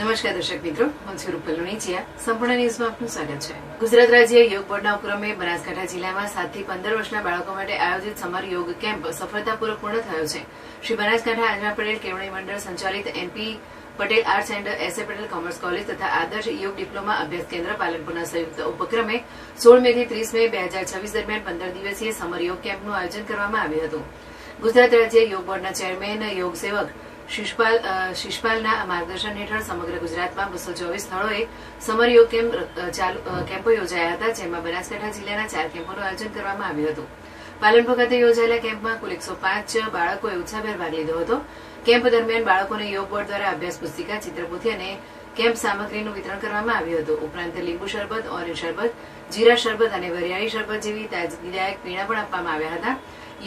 નમસ્કાર દર્શક મિત્રો, હું છું રૂપલ લુણીચિયા. સંપૂર્ણ ન્યૂઝમાં આપનું સ્વાગત છે. ગુજરાત રાજ્ય યોગ બોર્ડના ઉપક્રમે બનાસકાંઠા જિલ્લામાં 7 થી 15 વર્ષના બાળકો માટે આયોજિત સમર યોગ કેમ્પ સફળતાપૂર્વક પૂર્ણ થયો છે. શ્રી બનાસકાંઠા આજના પટેલ કેળવણી મંડળ સંચાલિત NP Patel arts and SA Patel commerce college તથા આદર્શ યોગ ડિપ્લોમા અભ્યાસ કેન્દ્ર પાલનપુરના સંયુક્ત ઉપક્રમે 16 મે થી 30 મે 2026 દરમિયાન 15 દિવસીય સમર યોગ કેમ્પનું આયોજન કરવામાં આવ્યું હતું. ગુજરાત રાજ્ય યોગ બોર્ડના ચેરમેન યોગ સેવક શિષપાલના માર્ગદર્શન હેઠળ સમગ્ર ગુજરાતમાં 224 સ્થળોએ સમર યોગ કેમ્પો યોજાયા હતા, જેમાં બનાસકાંઠા જિલ્લાના 4 કેમ્પોનું આયોજન કરવામાં આવ્યું હતું. પાલનપુર ખાતે યોજાયેલા કેમ્પમાં કુલ 105 બાળકોએ ઉત્સાહભેર ભાગ લીધો હતો. કેમ્પ દરમિયાન બાળકોને યોગ બોર્ડ દ્વારા અભ્યાસ પુસ્તિકા, ચિત્રપોથી અને કેમ્પ સામગ્રીનું વિતરણ કરવામાં આવ્યું હતું. ઉપરાંત લીંબુ શરબત, ઓરેન્જ શરબત, જીરા શરબત અને વરિયાળી શરબત જેવી તાજગીદાયક પીણા પણ આપવામાં આવ્યા હતા.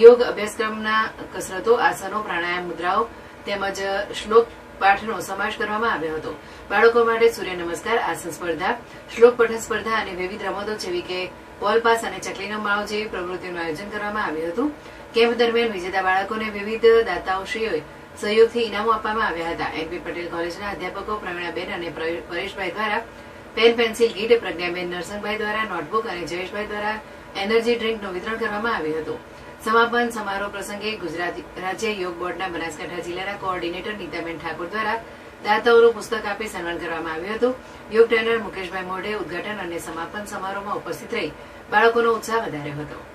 યોગ અભ્યાસક્રમના કસરતો, આસનો, પ્રાણાયામ, મુદ્રાઓ તેમજ શ્લોક પાઠનો સમાવેશ કરવામાં આવ્યો હતો. બાળકો માટે સૂર્ય નમસ્કાર, આસન સ્પર્ધા, શ્લોક પઠન સ્પર્ધા અને વિવિધ રમતો જેવી કે બોલ પાસ અને ચકલીનો માળો જેવી પ્રવૃત્તિઓનું આયોજન કરવામાં આવ્યું હતું. કેમ્પ દરમિયાન વિજેતા બાળકોને વિવિધ દાતાઓશ્રીઓએ સહયોગથી ઇનામો આપવામાં આવ્યા હતા. એનપી પટેલ કોલેજના અધ્યાપકો પ્રવીણાબેન અને પરેશભાઈ દ્વારા પેન પેન્સિલ કીટ, પ્રજ્ઞાબેન નરસંગભાઈ દ્વારા નોટબુક અને જયેશભાઈ દ્વારા એનર્જી ડ્રિંકનું વિતરણ કરવામાં આવ્યું હતું. સમાપન સમારોહ પ્રસંગે ગુજરાત રાજ્ય યોગ બોર્ડના બનાસકાંઠા જિલ્લાના કોઓર્ડિનેટર નીતાબેન ઠાકોર દ્વારા દાતાઓનું પુસ્તક આપી સન્માન કરવામાં આવ્યું હતું. યોગ ટ્રેનર મુકેશભાઈ મોઢે ઉદઘાટન અને સમાપન સમારોહમાં ઉપસ્થિત રહી બાળકોનો ઉત્સાહ વધાર્યો હતો.